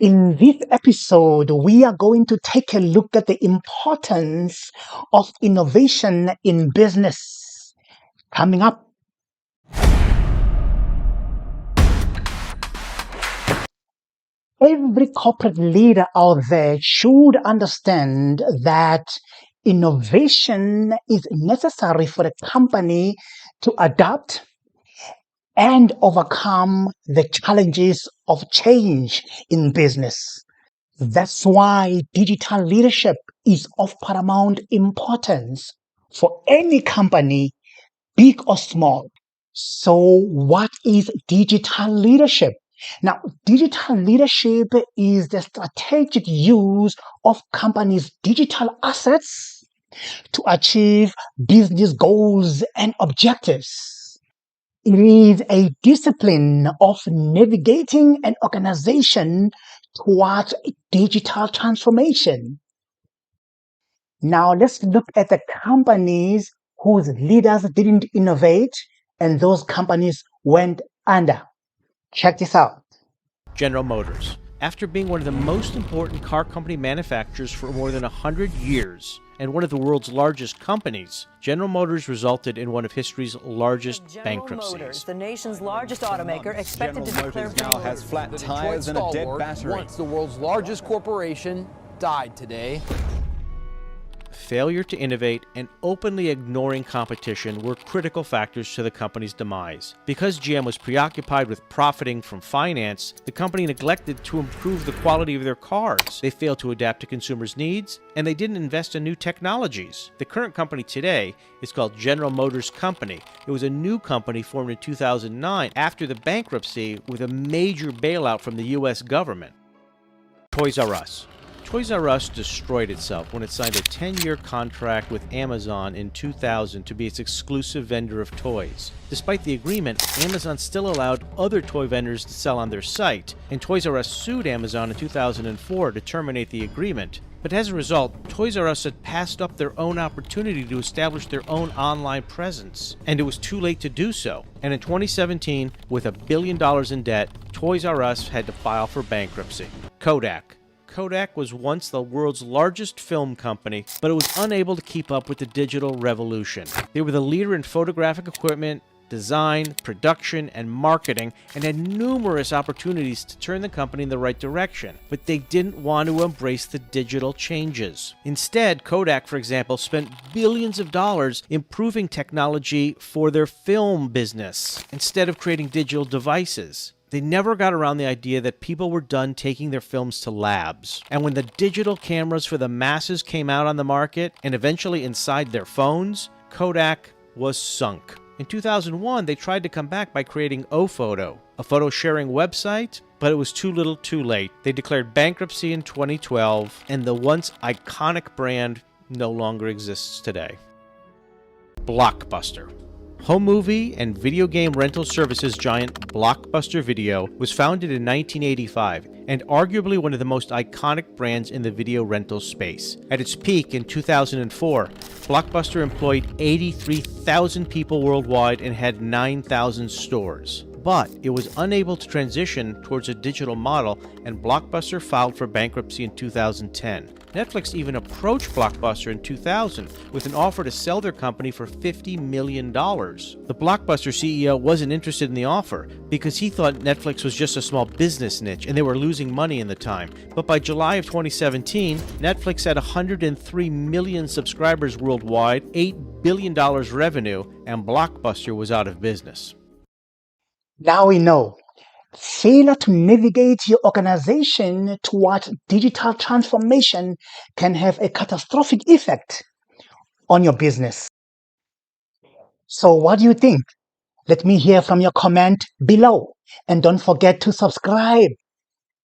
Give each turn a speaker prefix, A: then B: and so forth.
A: In this episode, we are going to take a look at the importance of innovation in business. Coming up, every corporate leader out there should understand that innovation is necessary for the company to adapt and overcome the challenges of change in business. That's why digital leadership is of paramount importance for any company, big or small. So, what is digital leadership? Now, digital leadership is the strategic use of companies' digital assets to achieve business goals and objectives. It is a discipline of navigating an organization towards digital transformation. Now, let's look at the companies whose leaders didn't innovate and those companies went under. Check this out.
B: General Motors. After being one of the most important car company manufacturers for more than 100 years and one of the world's largest companies, General Motors resulted in one of history's largest bankruptcies.
C: General Motors, the nation's largest automaker, expected to declare
D: now has flat tires and a dead battery.
E: Once the world's largest corporation died today.
B: Failure to innovate and openly ignoring competition were critical factors to the company's demise. Because GM was preoccupied with profiting from finance, the company neglected to improve the quality of their cars. They failed to adapt to consumers' needs, and they didn't invest in new technologies. The current company today is called General Motors Company. It was a new company formed in 2009 after the bankruptcy with a major bailout from the U.S. government. Toys R Us. Toys R Us destroyed itself when it signed a 10-year contract with Amazon in 2000 to be its exclusive vendor of toys. Despite the agreement, Amazon still allowed other toy vendors to sell on their site, and Toys R Us sued Amazon in 2004 to terminate the agreement. But as a result, Toys R Us had passed up their own opportunity to establish their own online presence, and it was too late to do so. And in 2017, with $1 billion in debt, Toys R Us had to file for bankruptcy. Kodak. Kodak was once the world's largest film company, but it was unable to keep up with the digital revolution. They were the leader in photographic equipment, design, production, and marketing, and had numerous opportunities to turn the company in the right direction, but they didn't want to embrace the digital changes. Instead, Kodak, for example, spent billions of dollars improving technology for their film business, instead of creating digital devices. They never got around the idea that people were done taking their films to labs. And when the digital cameras for the masses came out on the market, and eventually inside their phones, Kodak was sunk. In 2001, they tried to come back by creating Ophoto, a photo-sharing website, but it was too little too late. They declared bankruptcy in 2012, and the once iconic brand no longer exists today. Blockbuster. Home movie and video game rental services giant Blockbuster Video was founded in 1985 and arguably one of the most iconic brands in the video rental space. At its peak in 2004, Blockbuster employed 83,000 people worldwide and had 9,000 stores. But it was unable to transition towards a digital model, and Blockbuster filed for bankruptcy in 2010. Netflix even approached Blockbuster in 2000 with an offer to sell their company for $50 million. The Blockbuster CEO wasn't interested in the offer because he thought Netflix was just a small business niche and they were losing money in the time. But by July of 2017, Netflix had 103 million subscribers worldwide, $8 billion revenue, and Blockbuster was out of business.
A: Now we know. Failure to navigate your organization towards digital transformation can have a catastrophic effect on your business. So what do you think? Let me hear from your comment below. And don't forget to subscribe.